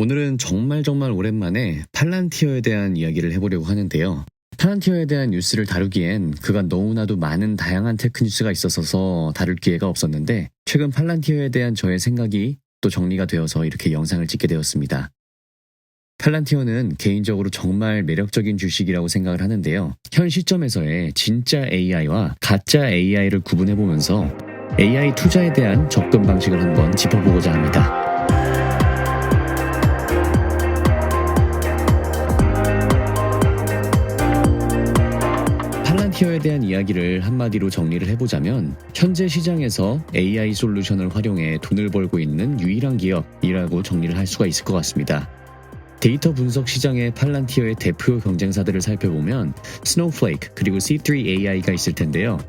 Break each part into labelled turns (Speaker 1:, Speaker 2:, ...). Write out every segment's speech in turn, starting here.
Speaker 1: 오늘은 정말 오랜만에 팔란티어에 대한 이야기를 해보려고 하는데요. 팔란티어에 대한 뉴스를 다루기엔 그간 너무나도 많은 다양한 테크 뉴스가 있었어서 다룰 기회가 없었는데 최근 팔란티어에 대한 저의 생각이 또 정리가 되어서 이렇게 영상을 찍게 되었습니다. 팔란티어는 개인적으로 정말 매력적인 주식이라고 생각을 하는데요. 현 시점에서의 진짜 AI와 가짜 AI를 구분해보면서 AI 투자에 대한 접근 방식을 한번 짚어보고자 합니다. 팔란티어에 대한 이야기를 한마디로 정리를 해보자면 현재 시장에서 AI 솔루션을 활용해 돈을 벌고 있는 유일한 기업이라고 정리를 할 수가 있을 것 같습니다. 데이터 분석 시장의 팔란티어의 대표 경쟁사들을 살펴보면 스노우플레이크 그리고 C3AI가 있을 텐데요.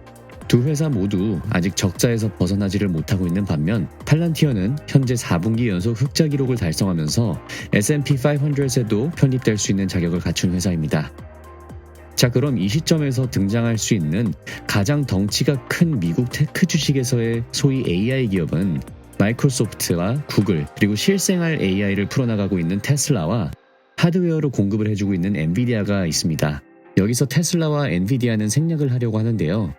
Speaker 1: 두 회사 모두 아직 적자에서 벗어나지를 못하고 있는 반면 팔란티어는 현재 4분기 연속 흑자 기록을 달성하면서 S&P 500에도 편입될 수 있는 자격을 갖춘 회사입니다. 자, 그럼 이 시점에서 등장할 수 있는 가장 덩치가 큰 미국 테크 주식에서의 소위 AI 기업은 마이크로소프트와 구글, 그리고 실생활 AI를 풀어나가고 있는 테슬라와 하드웨어로 공급을 해주고 있는 엔비디아가 있습니다. 여기서 테슬라와 엔비디아는 생략을 하려고 하는데요.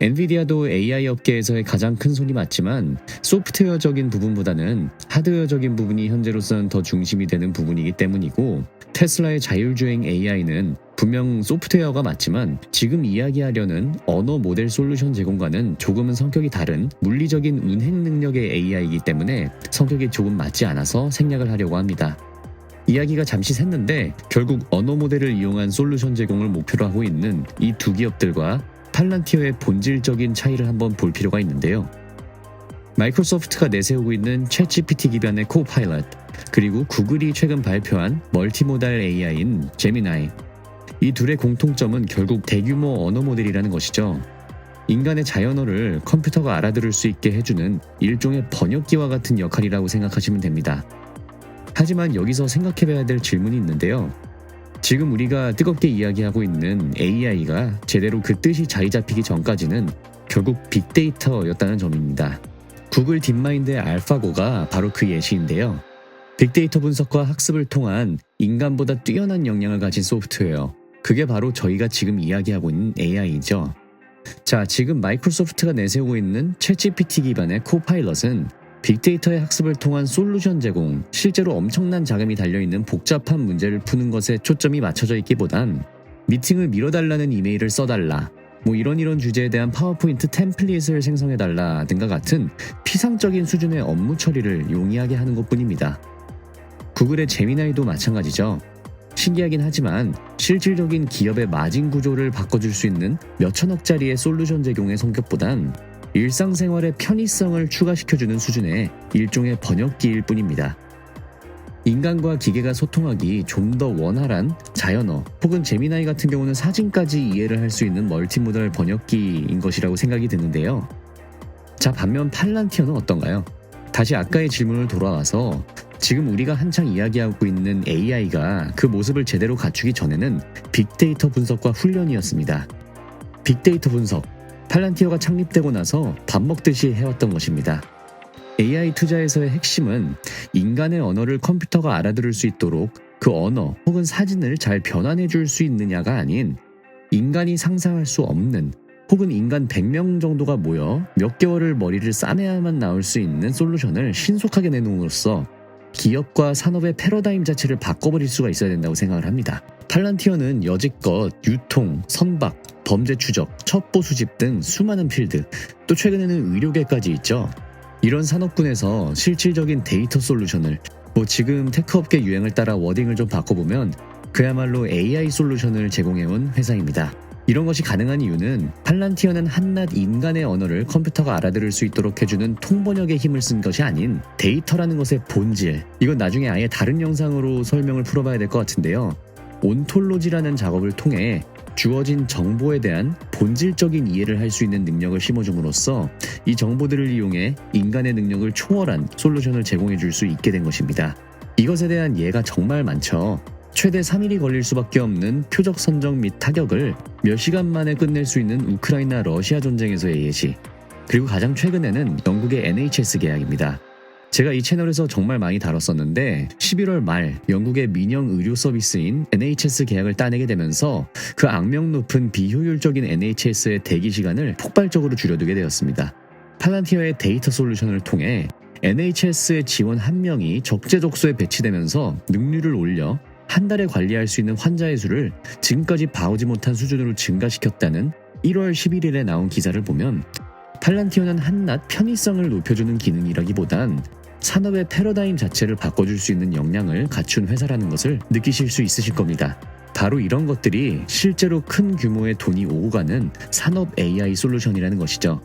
Speaker 1: 엔비디아도 AI 업계에서의 가장 큰 손이 맞지만 소프트웨어적인 부분보다는 하드웨어적인 부분이 현재로서는 더 중심이 되는 부분이기 때문이고, 테슬라의 자율주행 AI는 분명 소프트웨어가 맞지만 지금 이야기하려는 언어 모델 솔루션 제공과는 조금은 성격이 다른 물리적인 운행 능력의 AI이기 때문에 성격이 조금 맞지 않아서 생략을 하려고 합니다. 이야기가 잠시 샜는데 결국 언어 모델을 이용한 솔루션 제공을 목표로 하고 있는 이 두 기업들과 팔란티어의 본질적인 차이를 한번 볼 필요가 있는데요. 마이크로소프트가 내세우고 있는 챗GPT 기반의 코파일럿, 그리고 구글이 최근 발표한 멀티모달 AI인 제미나이, 이 둘의 공통점은 결국 대규모 언어 모델이라는 것이죠. 인간의 자연어를 컴퓨터가 알아들을 수 있게 해주는 일종의 번역기와 같은 역할이라고 생각하시면 됩니다. 하지만 여기서 생각해봐야 될 질문이 있는데요. 지금 우리가 뜨겁게 이야기하고 있는 AI가 제대로 그 뜻이 자리 잡히기 전까지는 결국 빅데이터였다는 점입니다. 구글 딥마인드의 알파고가 바로 그 예시인데요. 빅데이터 분석과 학습을 통한 인간보다 뛰어난 역량을 가진 소프트웨어, 그게 바로 저희가 지금 이야기하고 있는 AI죠. 자, 지금 마이크로소프트가 내세우고 있는 챗GPT 기반의 코파일럿은 빅데이터의 학습을 통한 솔루션 제공, 실제로 엄청난 자금이 달려있는 복잡한 문제를 푸는 것에 초점이 맞춰져 있기보단 미팅을 미뤄달라는 이메일을 써달라, 이런 주제에 대한 파워포인트 템플릿을 생성해달라 등과 같은 피상적인 수준의 업무 처리를 용이하게 하는 것뿐입니다. 구글의 제미나이도 마찬가지죠. 신기하긴 하지만 실질적인 기업의 마진 구조를 바꿔줄 수 있는 몇천억짜리의 솔루션 제공의 성격보단 일상생활의 편의성을 추가시켜주는 수준의 일종의 번역기일 뿐입니다. 인간과 기계가 소통하기 좀 더 원활한 자연어, 혹은 제미나이 같은 경우는 사진까지 이해를 할 수 있는 멀티모달 번역기인 것이라고 생각이 드는데요. 자, 반면 팔란티어는 어떤가요? 다시 아까의 질문을 돌아와서 지금 우리가 한창 이야기하고 있는 AI가 그 모습을 제대로 갖추기 전에는 빅데이터 분석과 훈련이었습니다. 빅데이터 분석, 팔란티어가 창립되고 나서 밥 먹듯이 해왔던 것입니다. AI 투자에서의 핵심은 인간의 언어를 컴퓨터가 알아들을 수 있도록 그 언어 혹은 사진을 잘 변환해 줄 수 있느냐가 아닌, 인간이 상상할 수 없는 혹은 인간 100명 정도가 모여 몇 개월을 머리를 싸매야만 나올 수 있는 솔루션을 신속하게 내놓음으로써 기업과 산업의 패러다임 자체를 바꿔버릴 수가 있어야 된다고 생각을 합니다. 팔란티어는 여지껏 유통, 선박, 범죄 추적, 첩보 수집 등 수많은 필드, 또 최근에는 의료계까지 있죠. 이런 산업군에서 실질적인 데이터 솔루션을, 지금 테크업계 유행을 따라 워딩을 좀 바꿔보면 그야말로 AI 솔루션을 제공해온 회사입니다. 이런 것이 가능한 이유는 팔란티어는 한낱 인간의 언어를 컴퓨터가 알아들을 수 있도록 해주는 통번역의 힘을 쓴 것이 아닌 데이터라는 것의 본질, 이건 나중에 아예 다른 영상으로 설명을 풀어봐야 될 것 같은데요. 온톨로지라는 작업을 통해 주어진 정보에 대한 본질적인 이해를 할 수 있는 능력을 심어줌으로써 이 정보들을 이용해 인간의 능력을 초월한 솔루션을 제공해 줄 수 있게 된 것입니다. 이것에 대한 예가 정말 많죠. 최대 3일이 걸릴 수밖에 없는 표적 선정 및 타격을 몇 시간 만에 끝낼 수 있는 우크라이나 러시아 전쟁에서의 예시, 그리고 가장 최근에는 영국의 NHS 계약입니다. 제가 이 채널에서 정말 많이 다뤘었는데 11월 말 영국의 민영 의료 서비스인 NHS 계약을 따내게 되면서 그 악명 높은 비효율적인 NHS의 대기 시간을 폭발적으로 줄여두게 되었습니다. 팔란티어의 데이터 솔루션을 통해 NHS의 직원 1명이 적재적소에 배치되면서 능률을 올려 한 달에 관리할 수 있는 환자의 수를 지금까지 봐오지 못한 수준으로 증가시켰다는 1월 11일에 나온 기사를 보면 팔란티어는 한낱 편의성을 높여주는 기능이라기보단 산업의 패러다임 자체를 바꿔줄 수 있는 역량을 갖춘 회사라는 것을 느끼실 수 있으실 겁니다. 바로 이런 것들이 실제로 큰 규모의 돈이 오고 가는 산업 AI 솔루션이라는 것이죠.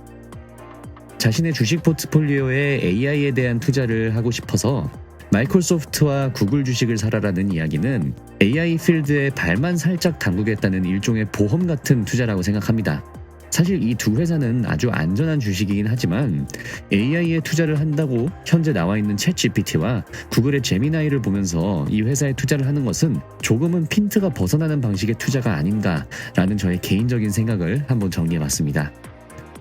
Speaker 1: 자신의 주식 포트폴리오에 AI에 대한 투자를 하고 싶어서 마이크로소프트와 구글 주식을 사라라는 이야기는 AI 필드에 발만 살짝 담그겠다는 일종의 보험 같은 투자라고 생각합니다. 사실 이 두 회사는 아주 안전한 주식이긴 하지만 AI에 투자를 한다고 현재 나와 있는 챗GPT와 구글의 제미나이를 보면서 이 회사에 투자를 하는 것은 조금은 핀트가 벗어나는 방식의 투자가 아닌가라는 저의 개인적인 생각을 한번 정리해봤습니다.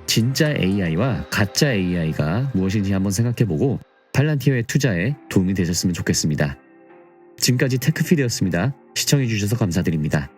Speaker 1: 진짜 AI와 가짜 AI가 무엇인지 한번 생각해보고 팔란티어의 투자에 도움이 되셨으면 좋겠습니다. 지금까지 테크피드였습니다. 시청해주셔서 감사드립니다.